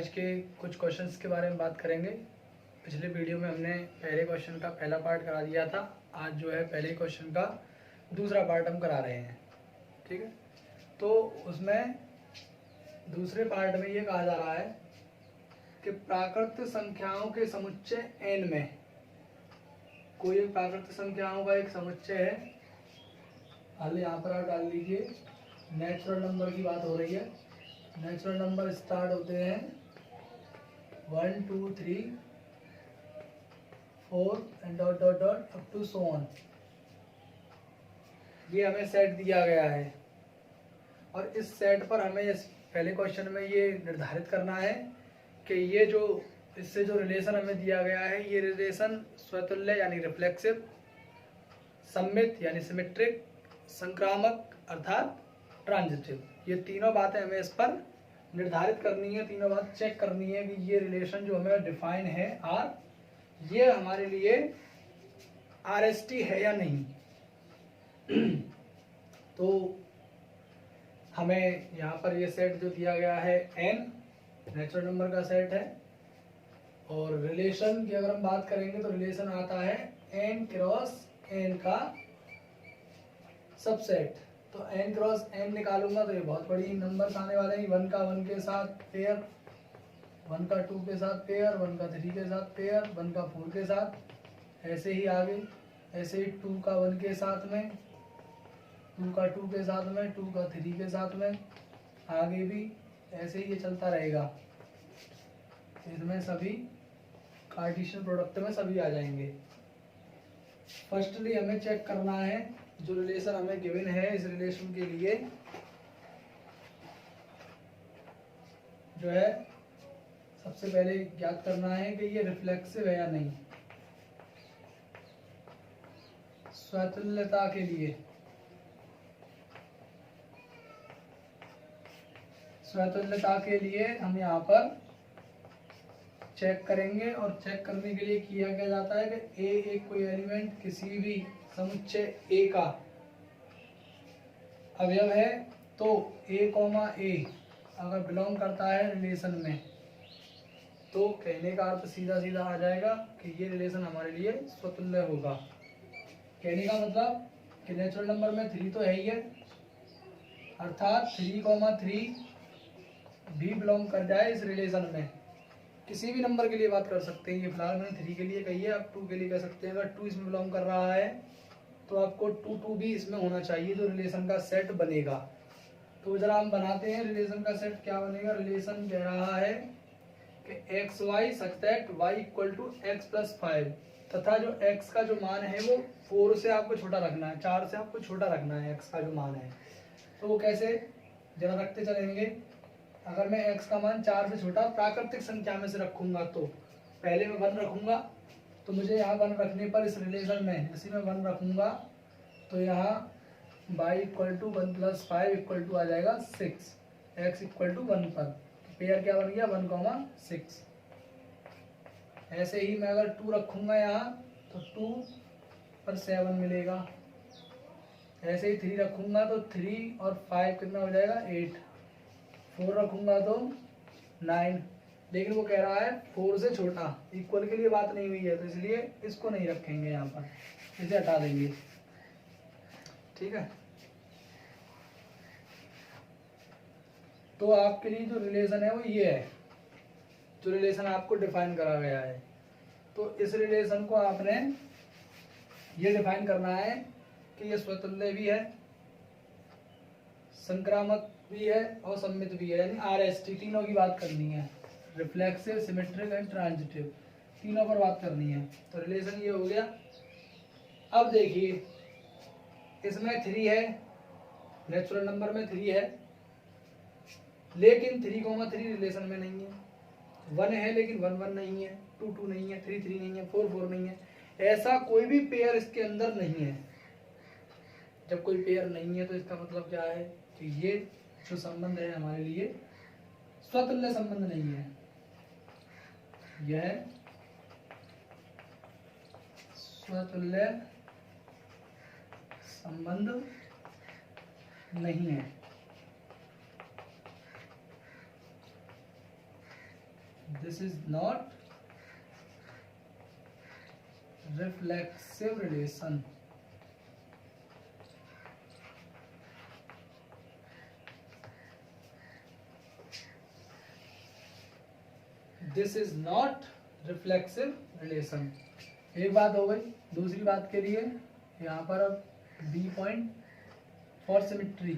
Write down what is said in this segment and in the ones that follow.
आज के कुछ क्वेश्चंस के बारे में बात करेंगे। पिछले वीडियो में हमने पहले क्वेश्चन का पहला पार्ट करा दिया था। आज जो है पहले क्वेश्चन का दूसरा पार्ट हम करा रहे हैं। ठीक है, तो उसमें दूसरे पार्ट में ये कहा जा रहा है कि प्राकृत संख्याओं के समुच्चय n में कोई एक प्राकृत संख्याओं का एक समुच्चय है। हाल यहाँ पर आप डाल लीजिए, नेचुरल नंबर की बात हो रही है। नेचुरल नंबर स्टार्ट होते हैं 1 2 3 4 and dot dot dot up to so on. ये हमें सेट दिया गया है और इस सेट पर हमें इस पहले क्वेश्चन में ये निर्धारित करना है कि ये जो इससे जो रिलेशन हमें दिया गया है, ये रिलेशन स्वतुल्य यानी रिफ्लेक्सिव, सममित यानी सिमेट्रिक, संक्रामक अर्थात ट्रांजिटिव, ये तीनों बातें हमें इस पर निर्धारित करनी है। तीनों बात चेक करनी है कि ये रिलेशन जो हमें डिफाइन है आर, ये हमारे लिए RST है या नहीं। तो हमें यहाँ पर ये सेट जो दिया गया है n नेचुरल नंबर का सेट है, और रिलेशन की अगर हम बात करेंगे तो रिलेशन आता है n क्रॉस n का सबसेट। तो n क्रॉस n निकालूंगा तो ये बहुत बड़ी नंबर्स आने वाले हैं। 1 का 1 के साथ पेयर, 1 का 2 के साथ पेयर, 1 का 3 के साथ पेयर, 1 का 4 के साथ, ऐसे ही आगे, ऐसे ही 2 का 1 के साथ में, 2 का 2 के साथ में, 2 का 3 के साथ में, आगे भी ऐसे ही ये चलता रहेगा। इसमें सभी कार्टेशियन प्रोडक्ट में सभी आ जाएंगे। फर्स्टली हमें चेक करना है जो रिलेशन हमें गिवन है, इस रिलेशन के लिए जो है सबसे पहले ज्ञात करना है कि ये रिफ्लेक्सिव है या नहीं। स्वतुल्यता के लिए, स्वतुल्यता के लिए हम यहाँ पर चेक करेंगे, और चेक करने के लिए किया क्या जाता है कि एक कोई एलिमेंट किसी भी समुच्चय A का अवयव है तो A, A अगर बिलोंग करता है रिलेशन में, तो कहने का अर्थ सीधा सीधा आ जाएगा कि ये रिलेशन हमारे लिए स्वतुल्य होगा। कहने का मतलब कि नेचुरल नंबर में 3 तो है ही है, अर्थात 3, 3 भी बिलोंग कर जाए इस रिलेशन में। किसी भी नंबर के लिए बात कर सकते हैं, ये फिलहाल मैंने 3 के लिए कही है, आप 2 के लिए कह सकते हैं। अगर 2 इसमें बिलोंग कर रहा है तो आपको 2 2 भी इसमें होना चाहिए, जो रिलेशन का सेट बनेगा। तो जरा हम बनाते हैं रिलेशन का सेट। क्या बनेगा? रिलेशन कह रहा है कि X Y such that y equal to X plus 5, तथा जो x का जो मान है वो 4 से आपको छोटा रखना है, 4 से आपको छोटा रखना है x का जो मान है। तो वो कैसे, जरा रखते चलेंगे। अगर मैं x का मान 4 से छोटा प्राकृतिक संख्या में से रखूंगा तो पहले मैं 1 रखूंगा, तो मुझे यहाँ 1 रखने पर इस रिलेशन में इसी में 1 रखूंगा तो यहाँ y equal to 1 plus 5 equal to आ जाएगा 6, x इक्वल टू 1 पर पेयर क्या बन गया 1, 6। ऐसे ही मैं अगर 2 रखूंगा यहाँ तो 2 पर 7 मिलेगा। ऐसे ही 3 रखूंगा तो 3 और 5 कितना हो जाएगा 8। 4 रखूंगा तो 9, लेकिन वो कह रहा है 4 से छोटा, इक्वल के लिए बात नहीं हुई है, तो इसलिए इसको नहीं रखेंगे यहाँ पर, इसे हटा देंगे। ठीक है, तो आपके लिए जो रिलेशन है वो ये है, जो रिलेशन आपको डिफाइन करा गया है। तो इस रिलेशन को आपने ये डिफाइन करना है कि ये स्वतुल्य भी है, संक्रामक भी है और सममित भी है, यानी RST तीनों की बात करनी है। रिफ्लेक्सिव, सिमेट्रिक एंड ट्रांजिटिव, तीनों पर बात करनी है। तो रिलेशन ये हो गया। अब देखिए इसमें 3 है, नेचुरल नंबर में 3 है, लेकिन 3, 3 रिलेशन में नहीं है। 1 है लेकिन 1, 1 नहीं है, 2, 2 नहीं है, 3, 3 नहीं है, 4, 4 नहीं है। ऐसा कोई भी पेयर इसके अंदर नहीं है। जब कोई पेयर नहीं है तो इसका मतलब क्या है कि ये जो संबंध है हमारे लिए स्वतुल्य संबंध नहीं है, यह स्वतुल्य संबंध नहीं है। This is not reflexive relation. This is not reflexive relation. एक बात हो गई। दूसरी बात के लिए यहाँ पर अब B point for symmetry.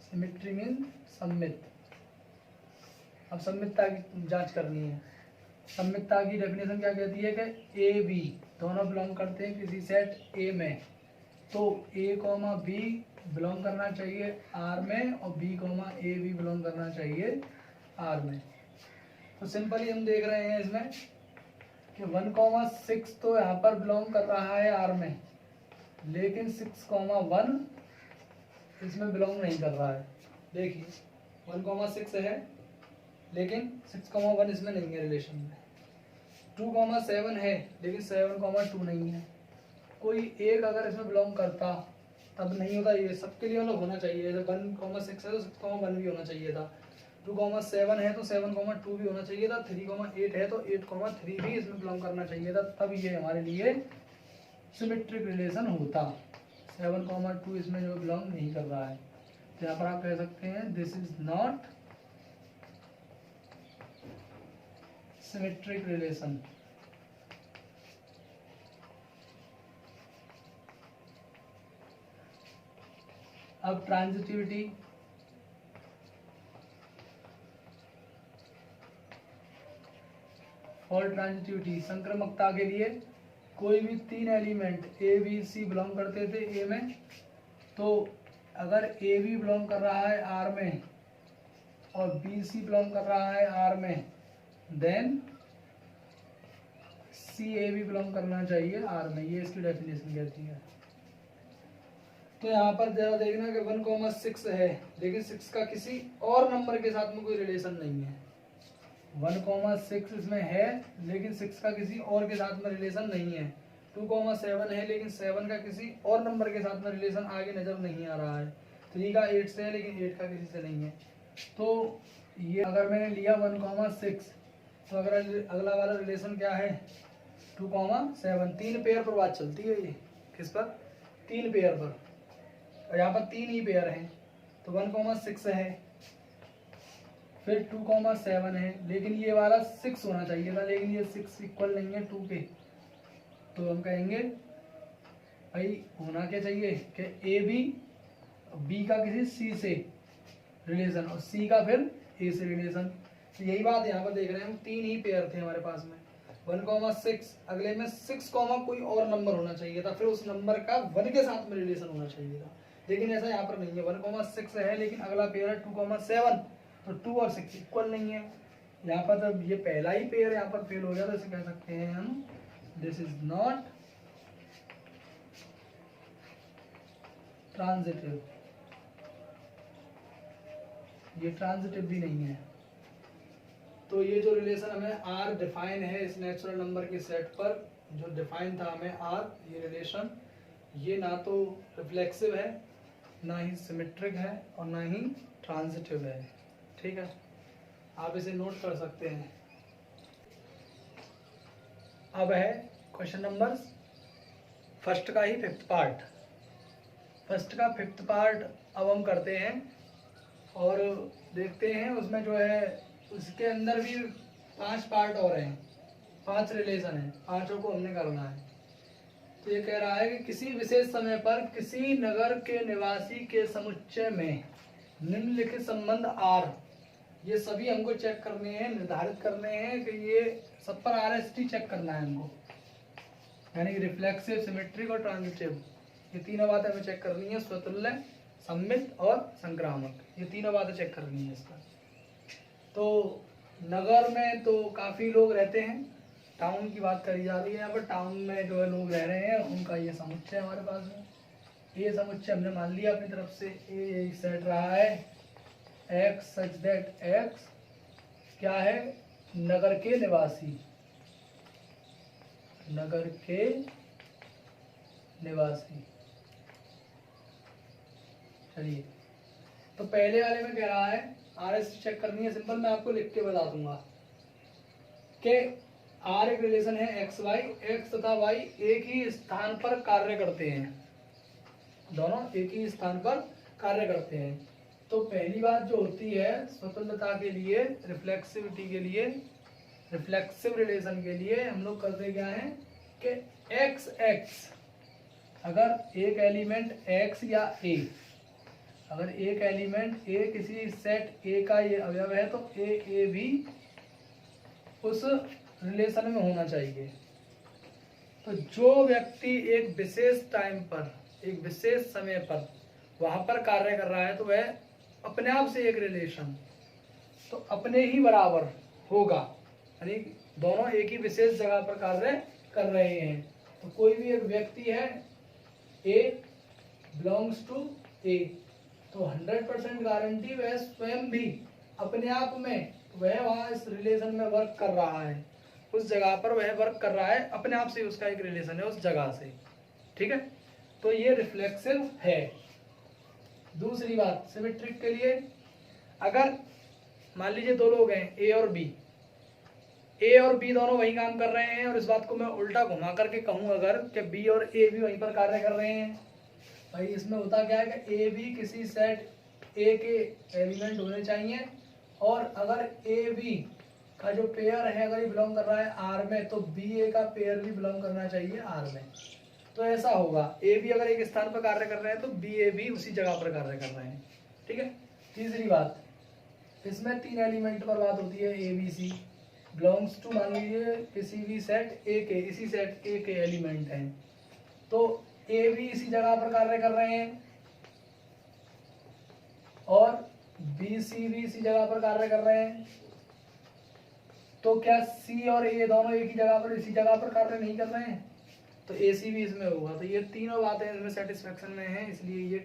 Symmetry mean सममित। अब सममितता की जांच करनी है। सममितता की डेफिनेशन क्या कहती है कि ए बी दोनों बिलोंग करते हैं किसी सेट ए में, तो ए कॉमा बी बिलोंग करना चाहिए आर में और बी कॉमा ए भी बिलोंग करना चाहिए आर में। तो सिंपली हम देख रहे हैं इसमें कि 1,6 तो यहाँ पर बिलोंग कर रहा है आर में, लेकिन 6,1 इसमें बिलोंग नहीं कर रहा है। देखिए 1,6 है लेकिन 6,1 इसमें नहीं है रिलेशन में। 2,7 है लेकिन 7,2 नहीं है। कोई एक अगर इसमें बिलोंग करता तब नहीं होता, ये सबके लिए अलग होना चाहिए। जैसे 1,6 है तो 6,1 भी होना चाहिए था। 2,7 है तो 7,2 भी होना चाहिए था। 3,8 है तो 8,3 भी इसमें बिलोंग करना चाहिए था, तब ये हमारे लिए सिमेट्रिक रिलेशन होता। 7,2 इसमें जो बिलोंग नहीं कर रहा है, तो यहाँ पर आप कह सकते हैं this is not symmetric relation. अब ट्रांजिटिविटी। फॉर ट्रांजिटिविटी संक्रमकता के लिए कोई भी 3 element A B C belong करते थे ए में, तो अगर ए बी बिलोंग कर रहा है आर में और बी सी बिलोंग कर रहा है आर में, देन सी ए भी बिलोंग करना चाहिए आर में। ये इसकी डेफिनेशन कहती है। तो यहाँ पर जरा देखना कि 1,6 है लेकिन 6 का किसी और नंबर के साथ में कोई रिलेशन नहीं है। 1,6 इसमें है लेकिन 6 का किसी और के साथ में रिलेशन नहीं है। 2,7 है लेकिन 7 का किसी और नंबर के साथ में रिलेशन आगे नजर नहीं आ रहा है। 3 का 8 से है लेकिन 8 का किसी से नहीं है। तो ये अगर मैंने लिया 1,6 तो अगर अगला वाला रिलेशन क्या है 2,7। 3 पेयर पर बात चलती है। ये किस पर? 3 पेयर पर, और यहाँ पर 3 ही पेयर हैं। तो 1,6 है फिर 2,7 है, लेकिन ये वाला 6 होना चाहिए था, लेकिन ये 6 इक्वल नहीं है 2 के। तो हम कहेंगे भाई होना क्या चाहिए कि ए बी का किसी सी से रिलेशन और सी का फिर ए से रिलेशन। तो यही बात यहाँ पर देख रहे हैं हम, 3 ही पेयर थे हमारे पास में। 1,6 अगले में 6, कोई और नंबर होना चाहिए था, फिर उस नंबर का 1 के साथ में रिलेशन होना चाहिए था, लेकिन ऐसा यहाँ पर नहीं है। 1,6 है लेकिन अगला पेयर है 2,7, तो 2 और 6 इक्वल नहीं है। यहाँ पर जब ये पहला ही पेयर यहाँ पर फेल हो गया तो इसे कह सकते हैं हम दिस इज नॉट ट्रांजिटिव। ये ट्रांजिटिव भी नहीं है। तो ये जो रिलेशन हमें आर डिफाइन है इस नेचुरल नंबर के सेट पर, जो डिफाइन था हमें आर, ये रिलेशन ये ना तो रिफ्लेक्सिव है, ना ही सिमेट्रिक है और ना ही ट्रांजिटिव है। ठीक है, आप इसे नोट कर सकते हैं। अब है क्वेश्चन नंबर फर्स्ट का ही 5th पार्ट। फर्स्ट का 5th पार्ट अब हम करते हैं और देखते हैं उसमें जो है उसके अंदर भी 5 पार्ट और हैं, 5 रिलेशन हैं, 5 को हमने करना है। तो ये कह रहा है कि किसी विशेष समय पर किसी नगर के निवासी के समुच्चय में निम्नलिखित संबंध आर, ये सभी हमको चेक करने हैं, निर्धारित करने हैं कि ये सब पर आरएसटी चेक करना है हमको, यानी कि रिफ्लेक्सिव, सिमेट्रिक और ट्रांजिटिव, ये तीनों बातें हमें चेक करनी है। स्वतुल्य, सममित और संक्रामक, ये तीनों बातें चेक करनी है इसका। तो नगर में तो काफ़ी लोग रहते हैं, टाउन की बात करी जा रही है यहाँ पर। टाउन में जो है लोग रह रहे हैं, उनका ये समुच्चय हमारे पास में, ये समुच्चय हमने मान लिया अपनी तरफ से। ए सेट रहा है x सच दैट x क्या है, नगर के निवासी, नगर के निवासी। चलिए तो पहले वाले में कह रहा है RST चेक करनी है, सिंपल मैं आपको लिख के बता दूंगा कि R एक रिलेशन है एक्स वाई, एक्स तथा वाई एक ही स्थान पर कार्य करते हैं, दोनों एक ही स्थान पर कार्य करते हैं। तो पहली बात जो होती है स्वतंत्रता के लिए, रिफ्लेक्सिविटी के लिए, रिफ्लेक्सिव रिलेशन के लिए हम लोग करते क्या है कि एक्स एक्स, अगर एक एलिमेंट x या a, अगर एक एलिमेंट a किसी सेट A का ये अवयव है तो a भी उस रिलेशन में होना चाहिए। तो जो व्यक्ति एक विशेष टाइम पर, एक विशेष समय पर वहां पर कार्य कर रहा है तो वह अपने आप से एक रिलेशन तो अपने ही बराबर होगा, यानी दोनों एक ही विशेष जगह पर कार्य कर रहे हैं। तो कोई भी एक व्यक्ति है A बिलोंग्स टू A, तो 100% गारंटी वह स्वयं भी अपने आप में वह वहाँ इस रिलेशन में वर्क कर रहा है, उस जगह पर वह वर्क कर रहा है, अपने आप से उसका एक रिलेशन है उस जगह से। ठीक है, तो ये रिफ्लेक्सिव है। दूसरी बात सिमेट्रिक के लिए, अगर मान लीजिए दो लोग हैं A और B, A और B दोनों वही काम कर रहे हैं, और इस बात को मैं उल्टा घुमा करके कहूँ अगर कि B और A भी वहीं पर कार्य कर रहे हैं, भाई इसमें होता क्या है कि A भी किसी सेट A के एलिमेंट होने चाहिए, और अगर A B का जो पेयर है अगर ये बिलोंग कर रहा है R में तो B A का पेयर भी बिलोंग करना चाहिए R में। तो ऐसा होगा A B अगर एक स्थान पर कार्य कर रहे हैं तो B A भी उसी जगह पर कार्य कर रहे हैं। ठीक है। तीसरी बात, इसमें तीन एलिमेंट पर बात होती है, A B C belongs to, मान लीजिए किसी भी सेट A के, इसी सेट A के एलिमेंट हैं, तो A भी इसी जगह पर कार्य कर रहे हैं और B C भी इसी जगह पर कार्य कर रहे हैं। तो क्या C और A दोनों एक ही जगह पर, इसी जगह पर कार्य नहीं कर रहे हैं? तो AC भी इसमें होगा। तो ये तीनों बातें इसमें सेटिस्फेक्शन में हैं, इसलिए ये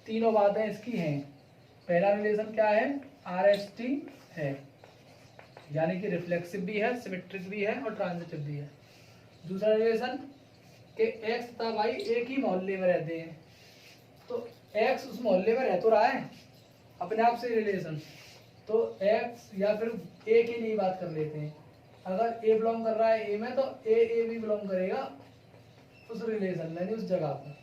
तीनों बातें इसकी हैं। पहला रिलेशन क्या है? RST है, यानी कि रिफ्लेक्सिव भी है, सिमेट्रिक भी है और ट्रांजिटिव भी है। दूसरा रिलेशन कि x तथा y एक ही मोहल्ले में रहते हैं, तो x उस मोहल्ले में रह तो रहा है, अपने आप से रिलेशन। तो x या फिर a के लिए बात कर लेते हैं, अगर a बिलोंग कर रहा है a में तो a भी बिलोंग करेगा उस रिलेशन यानी उस जगह पर।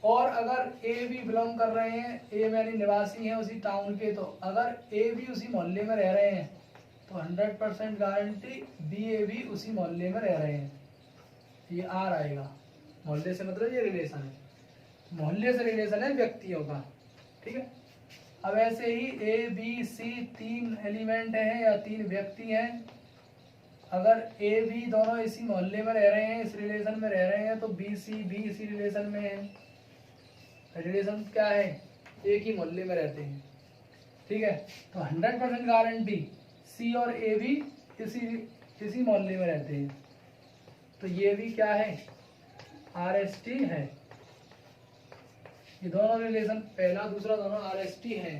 और अगर a भी बिलोंग कर रहे हैं, a में यानी निवासी हैं उसी टाउन के, तो अगर a भी उसी मोहल्ले में रह रहे हैं तो 100% गारंटी b भी उसी मोहल्ले में रह रहे हैं, ये R आएगा। मोहल्ले से मतलब ये रिलेशन है, मोहल्ले से रिलेशन है व्यक्तियों का। ठीक है। अब ऐसे ही A B C तीन एलिमेंट हैं या तीन व्यक्ति हैं, अगर A B दोनों इसी मोहल्ले में रह रहे हैं, इस रिलेशन में रह रहे हैं, तो B C भी इसी रिलेशन में है। रिलेशन क्या है? एक ही मोहल्ले में रहते हैं। ठीक है। तो 100% गारंटी C और A भी इसी मोहल्ले में रहते हैं, तो ये भी क्या है? RST है। ये दोनों रिलेशन, पहला दूसरा दोनों RST है।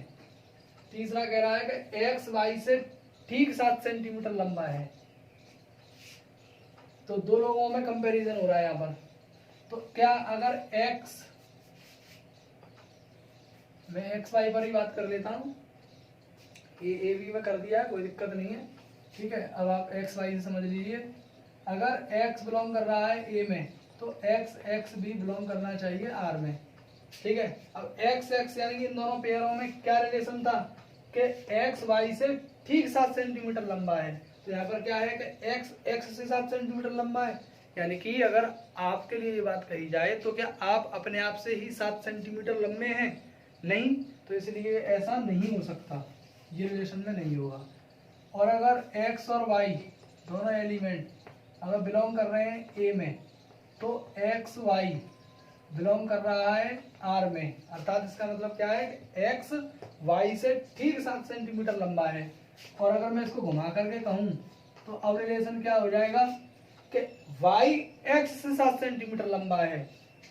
तीसरा कह रहा है कि x y से ठीक 7 सेंटीमीटर लंबा है, तो दो लोगों में कंपैरिजन हो रहा है यहाँ पर। तो क्या अगर x, मैं एक्स वाई पर ही बात कर लेता हूँ, ए बी में कर दिया है, कोई दिक्कत नहीं है। ठीक है। अब आप एक्स वाई से समझ लीजिए, अगर x बिलोंग कर रहा है a में तो x भी बिलोंग करना चाहिए R में। ठीक है। अब x यानी कि इन दोनों पेयरों में क्या रिलेशन था कि x y से ठीक 7 सेंटीमीटर लंबा है, तो यहाँ पर क्या है कि x से 7 सेंटीमीटर लंबा है, यानी कि अगर आपके लिए ये बात कही जाए तो क्या आप अपने आप से ही 7 सेंटीमीटर लंबे हैं? नहीं, तो इसलिए ऐसा नहीं हो सकता, ये रिलेशन में नहीं होगा। और अगर x और y दोनों एलिमेंट अगर बिलोंग कर रहे हैं A में, तो एक्स वाई बिलोंग कर रहा है R में, अर्थात इसका मतलब क्या है कि x y से ठीक 7 सेंटीमीटर लंबा है। और अगर मैं इसको घुमा करके कहूँ तो अब रिलेशन क्या हो जाएगा कि y x से 7 सेंटीमीटर लंबा है।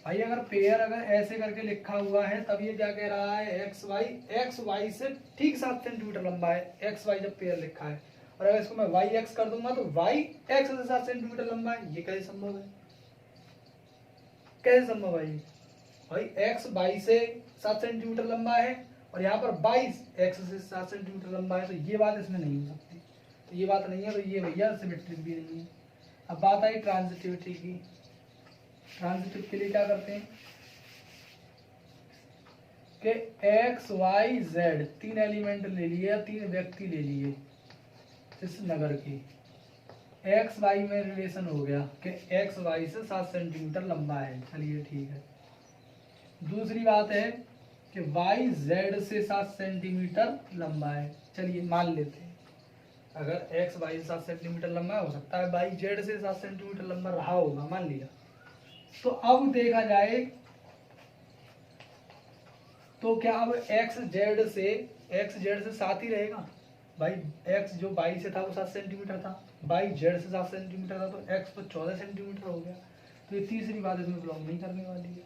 भाई अगर पेयर अगर ऐसे करके लिखा हुआ है तब ये क्या कह रहा है? x y से ठीक 7 सेंटीमीटर लंबा है, x y जब पेयर लिखा है। और अगर इसको मैं y x कर दूंगा तो y x से 7 सेंटीमीटर लंबा है। ये कैसे संभव है? कैसे संभव है? भाई x y से 7 सेंटीमीटर लंबा है और यहाँ पर 22 x से 7 सेंटीमीटर लंबा है, तो ये बात इसमें नहीं हो सकती। तो ये बात नहीं है, तो ये भैया सिमेट्रिक भी नहीं है। अब बात आई ट्रांजिटिविटी की। ट्रांजिटिव के लिए क्या करते हैं कि एक्स वाई जेड 3 एलिमेंट ले लिए, 3 व्यक्ति ले लिए इस नगर के। एक्स वाई में रिलेशन हो गया कि एक्स वाई से 7 सेंटीमीटर लंबा है, चलिए ठीक है। दूसरी बात है कि वाई जेड से 7 सेंटीमीटर लंबा है, चलिए मान लेते हैं। अगर एक्स वाई से 7 सेंटीमीटर लंबा हो सकता है वाई जेड से 7 सेंटीमीटर लंबा रहा होगा, मान लिया। तो अब देखा जाए तो क्या अब एक्स जेड से 7 ही रहेगा। भाई एक्स जो वाई से था वो 7 सेंटीमीटर था, वाई जेड से 7 सेंटीमीटर था, तो एक्स तो 14 सेंटीमीटर हो गया। तो ये तीसरी बात इसमें बिलोंग नहीं करने वाली है,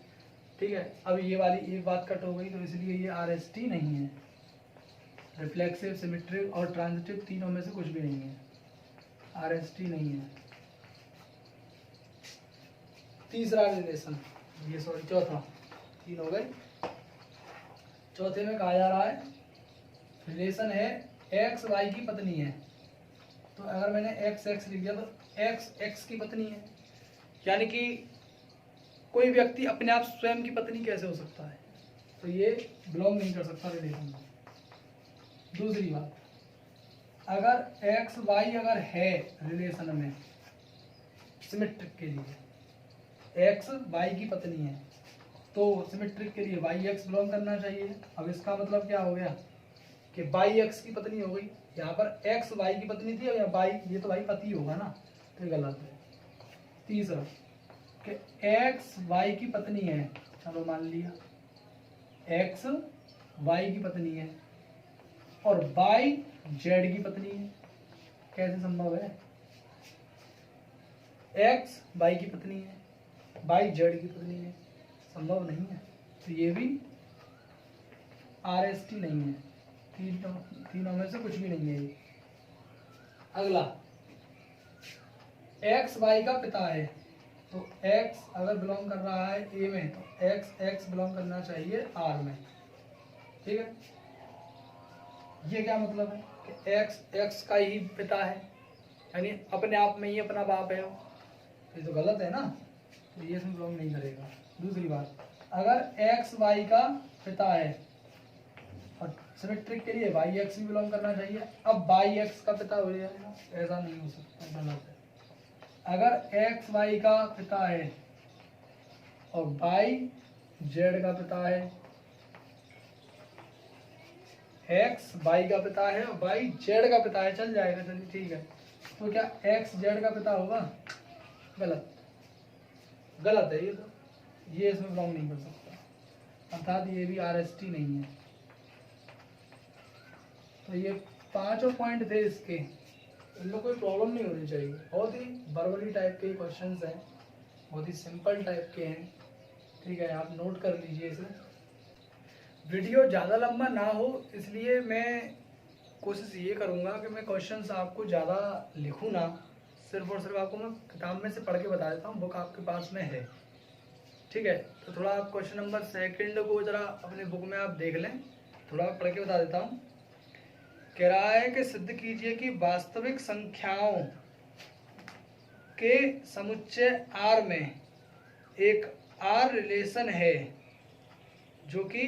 ठीक है। अब ये वाली एक बात कट हो गई, तो इसलिए ये RST नहीं है। रिफ्लेक्सिव, सिमेट्रिक और ट्रांजिटिव तीनों में से कुछ भी नहीं है, RST नहीं है। तीसरा रिलेशन, ये सॉरी चौथा, 3 हो गए। चौथे में कहा जा रहा है रिलेशन है एक्स वाई की पत्नी है। तो अगर मैंने एक्स एक्स लिख दिया तो एक्स एक्स की पत्नी है, यानी कि कोई व्यक्ति अपने आप स्वयं की पत्नी कैसे हो सकता है, तो ये बिलोंग नहीं कर सकता रिलेशन में। दूसरी बात, अगर एक्स वाई अगर है रिलेशन में सिमेट्रिक के लिए, एक्स वाई की पत्नी है, तो सिमेट्रिक के लिए वाई एक्स बिलोंग करना चाहिए। अब इसका मतलब क्या हो गया कि वाई एक्स की पत्नी हो गई। यहाँ पर एक्स वाई की पत्नी थी और यहाँ वाई, ये तो भाई पति होगा ना, तो ये गलत है। तीसरा कि एक्स वाई की पत्नी है, चलो मान लिया एक्स वाई की पत्नी है और वाई जेड की पत्नी है, कैसे संभव है। एक्स वाई की पत्नी है, वाई जेड की पत्नी है, संभव नहीं है। तो ये भी RST नहीं है, तीनों में से कुछ भी नहीं है ये। अगला, एक्स वाई का पिता है, तो एक्स अगर बिलोंग कर रहा है A में, तो एक्स एक्स बिलोंग करना चाहिए R में, ठीक है। ये क्या मतलब है कि एक्स एक्स का ही पिता है, यानी अपने आप में ही अपना बाप है वो, ये तो गलत है ना, तो ये इसमें बिलोंग नहीं करेगा। दूसरी बात, अगर एक्स वाई का पिता है और सिमेट्रिक के लिए वाई एक्स भी बिलोंग करना चाहिए, अब वाई एक्स का पिता हो जाएगा, ऐसा नहीं हो सकता, गलत है। अगर एक्स वाई का पिता है और वाई जेड का पिता है, एक्स वाई का पिता है और वाई जेड का पिता है, चल जाएगा, चलिए ठीक है। तो क्या एक्स जेड का पिता होगा, गलत, गलत है ये, तो ये इसमें बिलोंग नहीं कर सकता, अर्थात ये भी RST नहीं है। तो ये 5 पॉइंट थे इसके, इनमें कोई प्रॉब्लम नहीं होनी चाहिए। बहुत ही बर्बरी टाइप के क्वेश्चंस हैं, बहुत ही सिंपल टाइप के हैं, ठीक है, आप नोट कर लीजिए इसे। वीडियो ज़्यादा लंबा ना हो इसलिए मैं कोशिश ये करूँगा कि मैं क्वेश्चंस आपको ज़्यादा लिखूँ ना, सिर्फ और सिर्फ आपको मैं किताब में से पढ़ के बता देता हूँ, बुक आपके पास में है, ठीक है। तो थोड़ा आप क्वेश्चन नंबर 2 को ज़रा अपने बुक में आप देख लें, थोड़ा पढ़ के बता देता हूँ। कह रहा है कि सिद्ध कीजिए कि वास्तविक संख्याओं के समुच्चय R में एक R रिलेशन है जो कि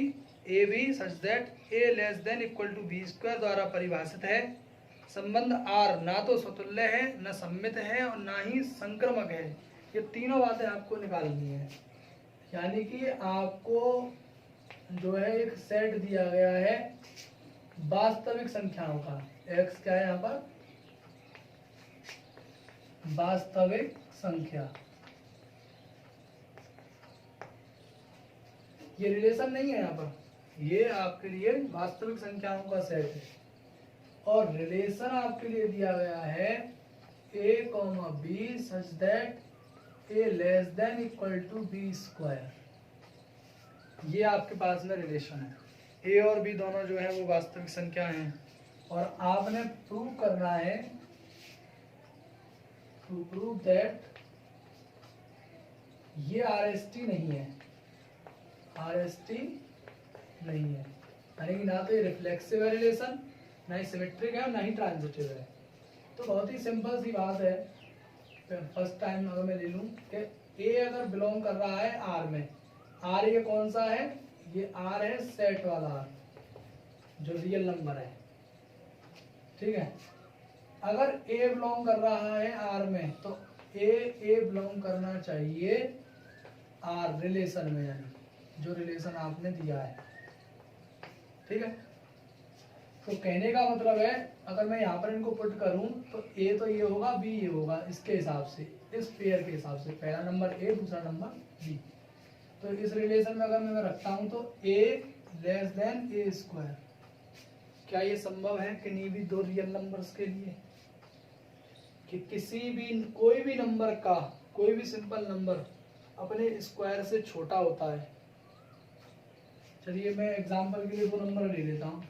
AB such that A less than equal to B square द्वारा परिभाषित है। संबंध R ना तो स्वतुल्य है, न सममित है और ना ही संक्रमक है। ये तीनों बातें आपको निकालनी है, यानी कि आपको जो है एक सेट दिया गया है वास्तविक संख्याओं का। x क्या है यहाँ पर, वास्तविक संख्या, ये रिलेशन नहीं है यहाँ पर, ये आपके लिए वास्तविक संख्याओं का सेट है। और रिलेशन आपके लिए दिया गया है A, B such that A less than equal to B square, ये आपके पास में रिलेशन है। A और B दोनों जो है वो वास्तविक संख्या हैं और आपने प्रूव करना है, टू प्रूव दैट ये RST नहीं है, RST नहीं है, यानी कि ना तो ये रिफ्लेक्सिव है रिलेशन, ना ही सिमेट्रिक है और ना ही ट्रांजिटिव है। तो बहुत ही सिंपल सी बात है। फर्स्ट टाइम अगर मैं ले लूँ कि ए अगर बिलोंग कर रहा है आर में, आर ये कौन सा है, ये आर है सेट वाला आर जो रियल नंबर है, ठीक है। अगर ए बिलोंग कर रहा है आर में तो ए बिलोंग करना चाहिए आर रिलेशन में, यानी जो रिलेशन आपने दिया है, ठीक है। तो कहने का मतलब है अगर मैं यहाँ पर इनको पुट करूं तो ए तो ये होगा, बी ये होगा, इसके हिसाब से, इस पेयर के हिसाब से, पहला नंबर ए दूसरा नंबर बी। तो इस रिलेशन में अगर मैं रखता हूं तो ए लेस देन ए स्क्वायर, क्या ये संभव है किन्हीं भी दो रियल नंबर्स के लिए कि किसी भी कोई भी नंबर का कोई भी सिंपल नंबर अपने स्क्वायर से छोटा होता है। चलिए मैं एग्जांपल के लिए दो नंबर ले लेता हूँ।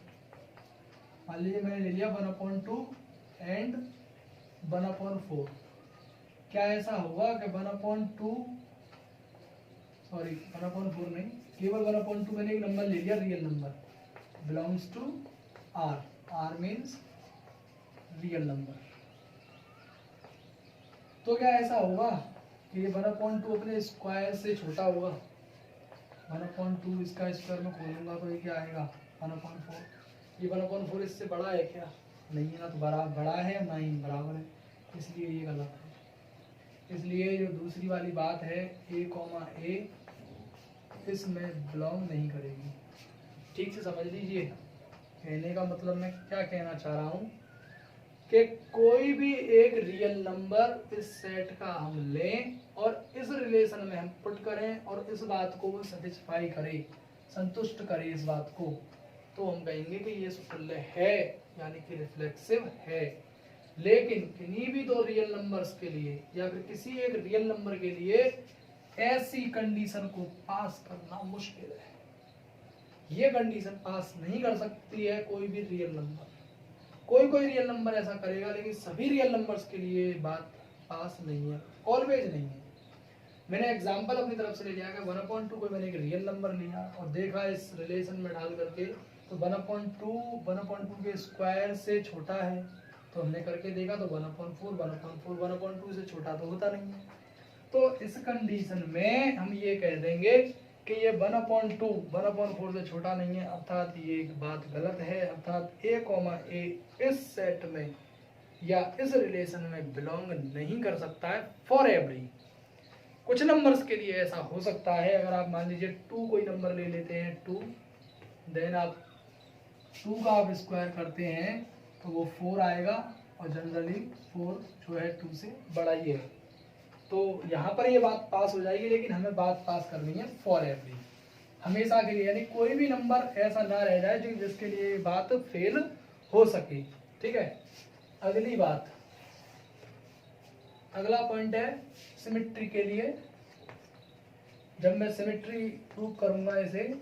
मान लीजिए मैंने ले लिया 1/2 एंड 1/4। क्या ऐसा होगा कि 1/2 सॉरी 1/4 नहीं, केवल 1/2 मैंने एक नंबर ले लिया real number belongs to R, R means real number. तो क्या ऐसा होगा कि ये 1/2 अपने स्क्वायर से छोटा होगा? 1/2 इसका स्क्वायर में खोलूंगा तो ये क्या आएगा 1/4। ये 1/4 इससे बड़ा है क्या? नहीं है ना, तो बड़ा है ना ही बराबर है, इसलिए ये गलत है। इसलिए जो दूसरी वाली बात है a, इसमें बिलोंग नहीं करेगी। ठीक से समझ लीजिए, कहने का मतलब मैं क्या कहना चाह रहा हूँ कि कोई भी एक रियल नंबर इस सेट का हम लें और इस रिलेशन में हम पुट करें और इस बात को वो सेटिस्फाई करे, संतुष्ट करे इस बात को, तो हम कहेंगे कि ये समतुल्य है, यानी कि रिफ्लेक्सिव है। लेकिन किन्हीं भी दो रियल नंबर्स के लिए या फिर किसी एक रियल नंबर के लिए ऐसी कंडीशन को पास करना मुश्किल है। ये कंडीशन पास नहीं कर सकती है कोई भी रियल नंबर। कोई रियल नंबर ऐसा करेगा, लेकिन सभी रियल नंबर्स के लिए बात पास नहीं है, ऑलवेज नहीं है। मैंने एग्जांपल अपनी तरफ से ले लिया कि 1/2 को मैंने एक रियल नंबर लिया और देखा इस रिलेशन में डाल करके तो 1/2 के स्क्वायर से छोटा है, तो हमने करके देखा तो 1/4 से छोटा तो होता नहीं है। तो इस कंडीशन में हम ये कह देंगे कि ये 1/4 से छोटा नहीं है, अर्थात ये एक बात गलत है, अर्थात a, इस सेट में या इस रिलेशन में बिलोंग नहीं कर सकता है फॉर एवरी। कुछ नंबर्स के लिए ऐसा हो सकता है। अगर आप मान लीजिए 2 कोई नंबर ले लेते हैं 2, देन आप 2 का आप स्क्वायर करते हैं तो वो 4 आएगा और जनरली 4 जो है 2 से बड़ा ही है, तो यहाँ पर ये बात पास हो जाएगी। लेकिन हमें बात पास करनी है फॉर एवरी, हमेशा के लिए, यानी कोई भी नंबर ऐसा ना रह जाए जो जिसके लिए बात फेल हो सके। ठीक है, अगली बात, अगला पॉइंट है सिमेट्री के लिए। जब मैं सिमेट्री प्रूव करूंगा, इसे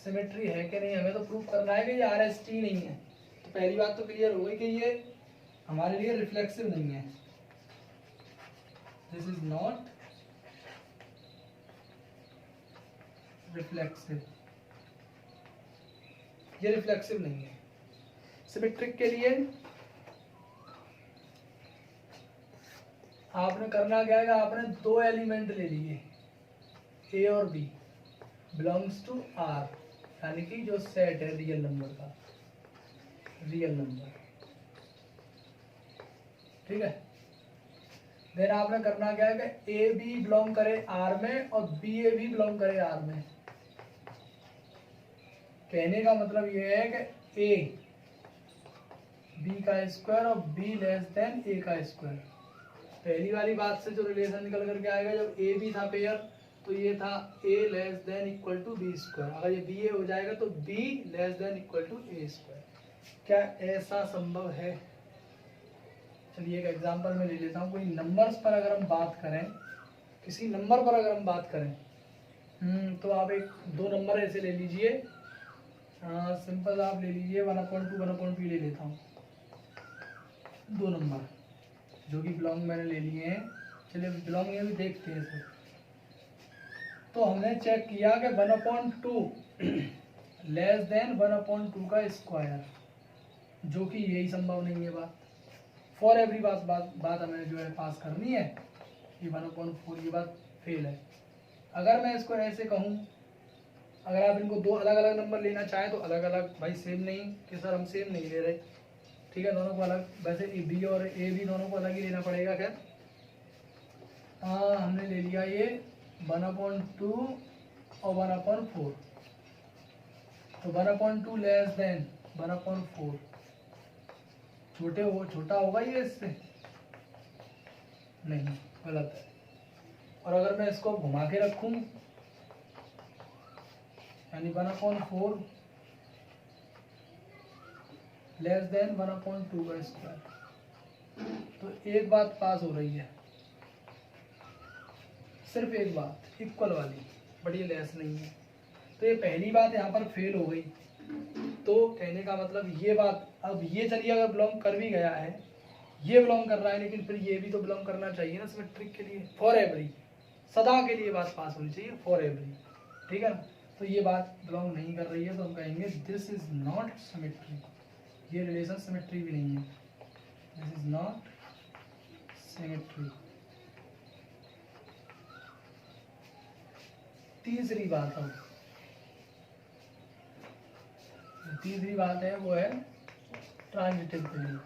सिमेट्री है कि नहीं, हमें तो प्रूव करना है कि ये RST नहीं है। तो पहली बात तो क्लियर हो गई कि ये हमारे लिए रिफ्लेक्सिव नहीं है, दिस इज नॉट रिफ्लेक्सिव, ये रिफ्लेक्सिव नहीं है। सिमेट्रिक के लिए आपने करना क्या है, आपने दो एलिमेंट ले लिए A और B बिलोंग्स टू R, यानी कि जो सेट है रियल नंबर का, रियल नंबर, ठीक है। देन आपने करना क्या है कि A भी बिलोंग करे R में और B A भी बिलोंग करे R में। कहने का मतलब ये है कि A B का स्क्वायर और B लेस देन A का स्क्वायर। पहली वाली बात से जो रिलेशन निकल करके आएगा, जब A B था पेयर तो ये था A less than equal to B square, अगर ये B A हो जाएगा तो B less than equal to A square. क्या ऐसा संभव है? चलिए एक एग्जांपल में ले लेता हूँ। कोई नंबर्स पर अगर हम बात करें, किसी नंबर पर अगर हम बात करें, तो आप एक दो नंबर ऐसे ले लीजिए, सिंपल आप ले लीजिए 1/2 ले लेता हूँ, दो नंबर जो कि बिलोंग मैंने ले लिए हैं। चलिए बिलोंग ये भी देखते हैं सर। तो हमने चेक किया कि 1/2 लेस देन 1/2 का स्क्वायर, जो कि यही संभव नहीं है बात। फॉर एवरी बात हमें जो है पास करनी है। ये 1/4 ये बात फेल है। अगर मैं इसको ऐसे कहूँ, अगर आप इनको दो अलग अलग नंबर लेना चाहें तो अलग अलग, भाई सेम नहीं कि सर हम सेम नहीं ले रहे, ठीक है, दोनों को अलग। वैसे बी और ए भी दोनों को अलग ही लेना पड़ेगा। खैर हमने ले लिया ये 1/2 और 1/4, तो 1/2 लेस देन 1/4, छोटा होगा ये इससे, नहीं, गलत है। और अगर मैं इसको घुमा के रखूं, यानी 1/4 लेस देन 1/2 का स्क्वायर, तो एक बात पास हो रही है, सिर्फ एक बात इक्वल वाली, बट ये लेस नहीं है। तो ये पहली बात यहाँ पर फेल हो गई। तो कहने का मतलब ये बात, अब ये चलिए अगर बिलोंग कर भी गया है, ये बिलोंग कर रहा है, लेकिन फिर ये भी तो बिलोंग करना चाहिए ना सिमेट्रिक के लिए, फॉर एवरी, सदा के लिए बात पास होनी चाहिए, फॉर एवरी, ठीक है ना। तो ये बात बिलोंग नहीं कर रही है, तो हम कहेंगे दिस इज नॉट सिमेट्री, ये रिलेशन सिमेट्री भी नहीं है, दिस इज नॉट सिमेट्री। तीसरी बात है, तीसरी बात है वो है ट्रांजिटिव के लिए।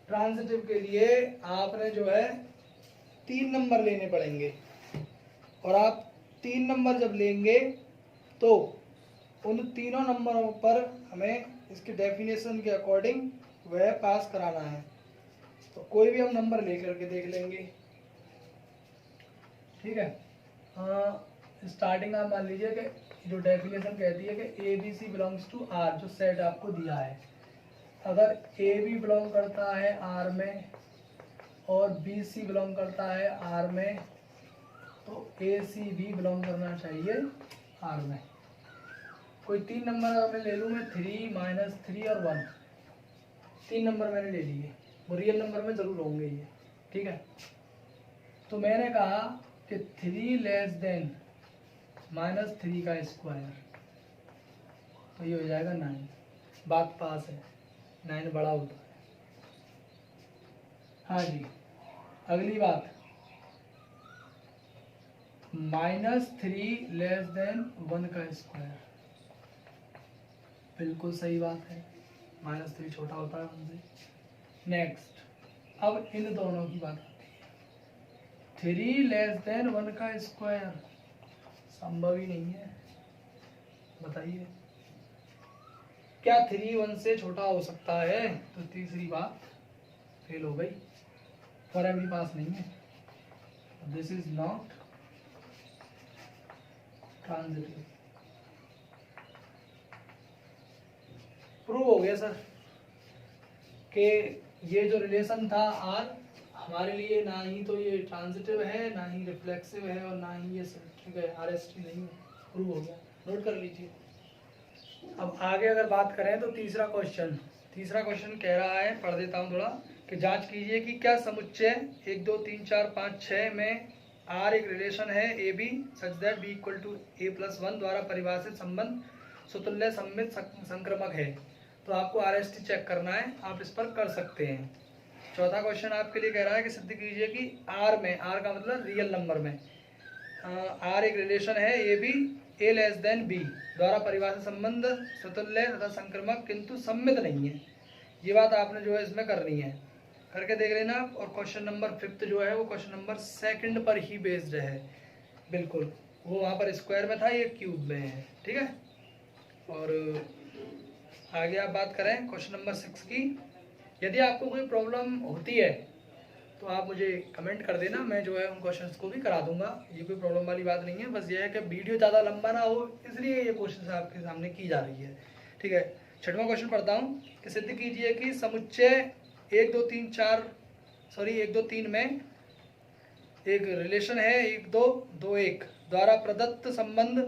ट्रांजिटिव के लिए आपने जो है 3 नंबर लेने पड़ेंगे, और आप 3 नंबर जब लेंगे तो उन तीनों नंबरों पर हमें इसके डेफिनेशन के अकॉर्डिंग वह पास कराना है। तो कोई भी हम नंबर लेकर के देख लेंगे, ठीक है। स्टार्टिंग आप मान लीजिए कि जो डेफिनेशन कहती है कि A B C belongs to R, जो सेट आपको दिया है, अगर ए बी बिलोंग करता है आर में और बी सी बिलोंग करता है आर में, तो ए सी भी बिलोंग करना चाहिए आर में। कोई 3 नंबर अगर मैं ले लूँ, मैं 3, -3 और 1, 3 नंबर मैंने ले लिए, वो रियल नंबर में जरूर होंगे ये, ठीक है। तो मैंने कहा कि 3 लेस देन -3 का स्क्वायर, तो ये हो जाएगा 9, बात पास है, 9 बड़ा होता है। हाँ जी, अगली बात, -3 लेस देन 1 का स्क्वायर, बिल्कुल सही बात है, -3 छोटा होता है उनसे। नेक्स्ट, अब इन दोनों की बात आती है, 3 लेस देन 1 का स्क्वायर संभव ही नहीं है, बताइए क्या 3 1 से छोटा हो सकता है? तो तीसरी बात फेल हो गई, फॉर एवरी पास नहीं है, this is not transitive. Prove हो गया सर कि ये जो रिलेशन था आर, हमारे लिए ना ही तो ये ट्रांजिटिव है, ना ही रिफ्लेक्सिव है, और ना ही ये सिमेट्रिक है, आरएसटी नहीं है। प्रूव हो गया, नोट कर लीजिए। अब आगे अगर बात करें तो तीसरा क्वेश्चन कह रहा है, पढ़ देता हूँ थोड़ा, कि जांच कीजिए कि क्या समुच्चय 1 2 3 4 5 6 में आर एक रिलेशन है A B such that B equal to a+1 द्वारा परिभाषित संबंध सुतुल्य सममित संक्रमक है। तो आपको आरएसटी चेक करना है, आप इस पर कर सकते हैं। चौथा क्वेश्चन आपके लिए कह रहा है कि सिद्ध कीजिए कि आर में, आर का मतलब रियल नंबर में, आर एक रिलेशन है A B A less than B द्वारा परिभाषित संबंध स्वतुल्य तथा संक्रमक किंतु सम्मित नहीं है। ये बात आपने जो है इसमें करनी है, करके देख लेना। और क्वेश्चन नंबर 5 जो है वो क्वेश्चन नंबर 2 पर ही बेस्ड है, बिल्कुल, वो वहाँ पर स्क्वायर में था, ये क्यूब में है, ठीक है। और आगे आप बात करें क्वेश्चन नंबर 6 की। यदि आपको कोई प्रॉब्लम होती है तो आप मुझे कमेंट कर देना, मैं जो है उन क्वेश्चंस को भी करा दूंगा, ये कोई प्रॉब्लम वाली बात नहीं है। बस ये है कि वीडियो ज़्यादा लंबा ना हो, इसलिए ये क्वेश्चन आपके सामने की जा रही है, ठीक है। 6वां क्वेश्चन पढ़ता हूँ कि सिद्ध कीजिए कि समुच्चय 1 2 3 में एक रिलेशन है 1 2 2 1 द्वारा प्रदत्त संबंध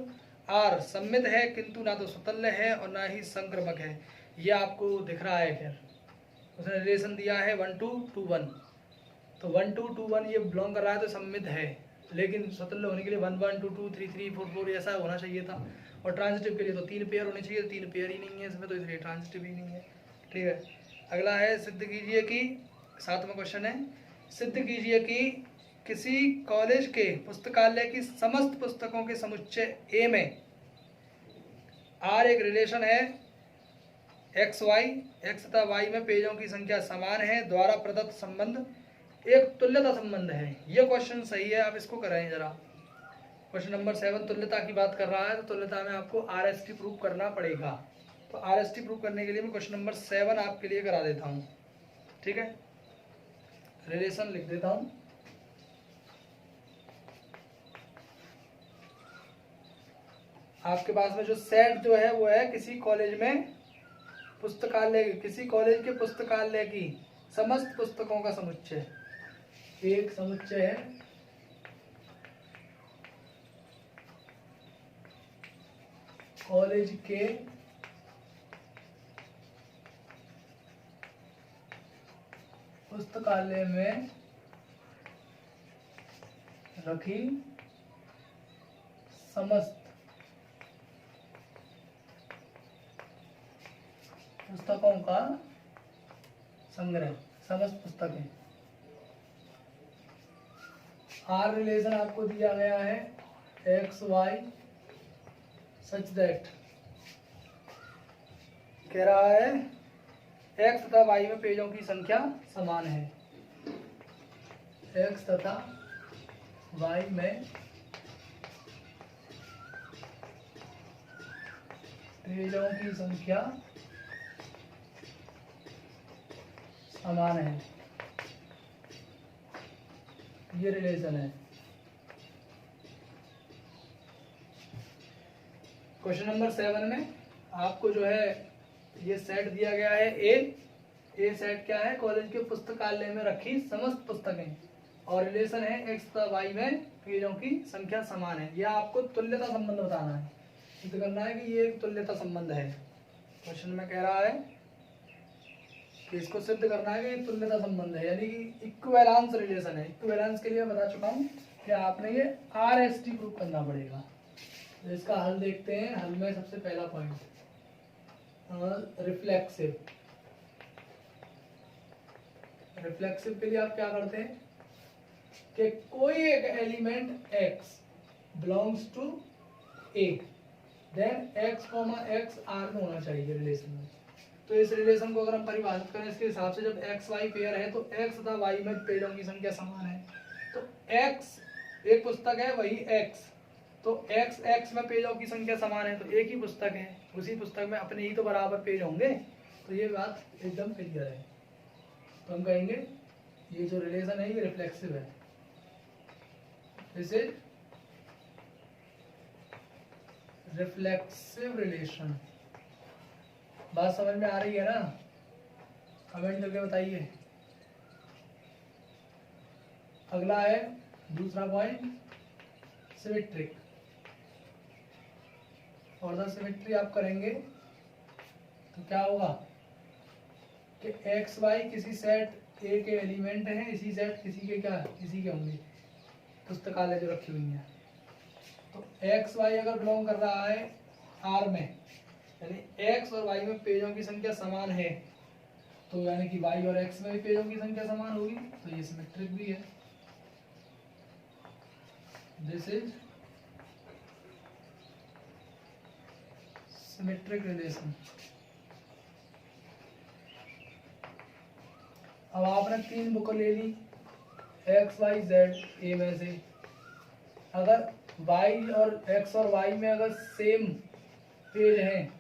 आर सम्मित है किंतु ना तो स्वतुल्य है और ना ही संक्रमक है। ये आपको दिख रहा है, खैर उसने रिलेशन दिया है 1 2 2 1, तो 1 2 2 1 ये बिलोंग कर रहा है तो सममित है, लेकिन स्वतुल्य होने के लिए 1 1 2 2 3 3 4 4 ऐसा होना चाहिए था। और ट्रांजिटिव के लिए तो 3 पेयर होने चाहिए, 3 पेयर ही नहीं है इसमें, तो इसलिए ट्रांजिटिव ही नहीं है। ठीक है, अगला है सिद्ध कीजिए कि 7वां क्वेश्चन है, सिद्ध कीजिए कि किसी कॉलेज के पुस्तकालय की समस्त पुस्तकों के समुच्चय ए में आर एक रिलेशन है एक्स वाई, एक्स तथा वाई में पेजों की संख्या समान है द्वारा प्रदत्त संबंध एक तुल्यता संबंध है। ये क्वेश्चन सही है, आप इसको कराएं जरा। क्वेश्चन नंबर 7 तुल्यता की बात कर रहा है, तो तुल्यता में आपको आरएसटी प्रूव करना पड़ेगा। तो आरएसटी प्रूव करने के लिए मैं क्वेश्चन नंबर 7 आपके लिए करा देता हूँ। ठीक है, रिलेशन लिख देता हूँ। आपके पास में जो सेट जो है वो है किसी कॉलेज में पुस्तकालय, किसी कॉलेज के पुस्तकालय की समस्त पुस्तकों का समुच्चय, एक समुच्चय है कॉलेज के पुस्तकालय में रखी समस्त पुस्तकों का संग्रह, समस्त पुस्तकें। आर रिलेशन आपको दिया गया है एक्स वाई सच दैट, कह रहा है एक्स तथा वाई में पेजों की संख्या समान है, एक्स तथा वाई में पेजों की संख्या समान है, ये रिलेशन है। क्वेश्चन नंबर 7 में आपको जो है ये सेट दिया गया है ए सेट क्या है, कॉलेज के पुस्तकालय में रखी समस्त पुस्तकें, और रिलेशन है एक्स तथा वाई में पेजों की संख्या समान है। यह आपको तुल्यता संबंध बताना है, सिद्ध करना है कि ये एक तुल्यता संबंध है। क्वेश्चन में कह रहा है कि इसको सिद्ध करना है कि तुल्यता संबंध है, यानी कि इक्विवेलेंस रिलेशन है। इक्विवेलेंस के लिए बता चुका हूँ कि आपने ये आरएसटी प्रूव करना पड़ेगा। तो इसका हल देखते हैं। हल में सबसे पहला पॉइंट रिफ्लेक्सिव। रिफ्लेक्सिव के लिए आप क्या करते हैं कि कोई एक element x belongs to a, then x, x r में होना चाहिए रिलेशन में। तो इस रिलेशन को अगर हम परिभाषित करें इसके हिसाब से, जब एक्स वाई पेयर है तो एक्स तथा वाई में पेजों की संख्या समान है। तो एक्स एक पुस्तक है, वही एक्स, तो एक्स एक्स में पेजों की संख्या समान है, तो एक ही पुस्तक है, उसी पुस्तक में अपने ही तो बराबर पेज होंगे। तो ये बात एकदम क्लियर है। तो हम कहेंगे ये जो रिलेशन है ये रिफ्लेक्सिव है। This is reflexive relation. बात समझ में आ रही है ना? कमेंट करके बताइए। अगला है दूसरा पॉइंट सिमेट्रिक। और द सिमेट्री आप करेंगे तो क्या होगा कि एक्स वाई किसी सेट ए के एलिमेंट हैं, इसी सेट किसी के क्या किसी के होंगे पुस्तकालय जो रखी हुई है। तो एक्स वाई अगर बिलोंग कर रहा है आर में, यानी एक्स और वाई में पेजों की संख्या समान है, तो यानी कि वाई और एक्स में भी पेजों की संख्या समान होगी, तो ये सिमेट्रिक भी है। This is symmetric relation. अब आपने 3 बुक ले ली एक्स वाई जेड ए में से। अगर वाई और एक्स और वाई में अगर सेम पेज हैं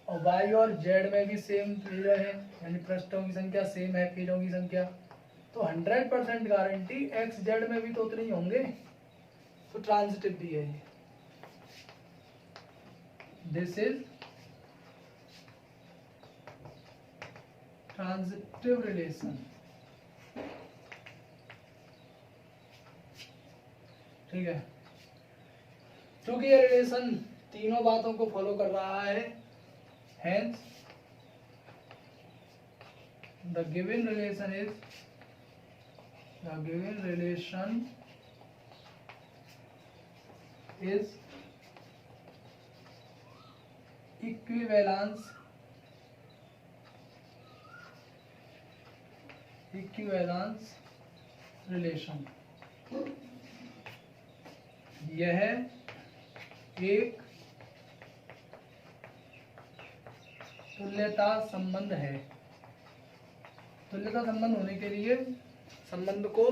और वाई और जेड में भी सेम पेज है, यानी पृष्ठों की संख्या सेम है, पेजों की संख्या, तो 100% गारंटी एक्स जेड में भी तो उतने ही होंगे, तो ट्रांजिटिव भी है। This is transitive relation. ठीक है, क्योंकि ये रिलेशन तीनों बातों को फॉलो कर रहा है, hence the given relation is The given relation is equivalence relation। यह एक तुल्यता संबंध है। तुल्यता संबंध होने के लिए संबंध को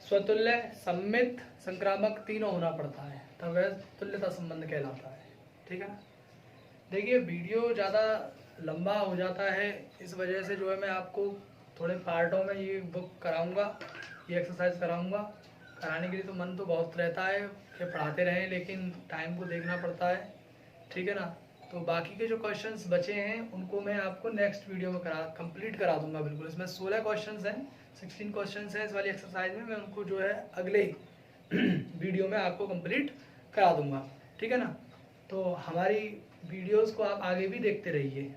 स्वतुल्य, सममित, संक्रामक तीनों होना पड़ता है, तब वह तुल्यता संबंध कहलाता है। ठीक है ना। देखिए वीडियो ज़्यादा लंबा हो जाता है, इस वजह से जो है मैं आपको थोड़े पार्टों में ये बुक कराऊंगा, ये एक्सरसाइज कराऊंगा। कराने के लिए तो मन तो बहुत रहता है कि पढ़ाते रहें, लेकिन टाइम को देखना पड़ता है। ठीक है ना। तो बाकी के जो क्वेश्चंस बचे हैं उनको मैं आपको नेक्स्ट वीडियो में कंप्लीट करा दूंगा। बिल्कुल, इसमें 16 क्वेश्चंस हैं, 16 क्वेश्चंस हैं इस वाली एक्सरसाइज में। मैं उनको जो है अगले वीडियो में आपको कंप्लीट करा दूंगा। ठीक है ना। तो हमारी वीडियोस को आप आगे भी देखते रहिए।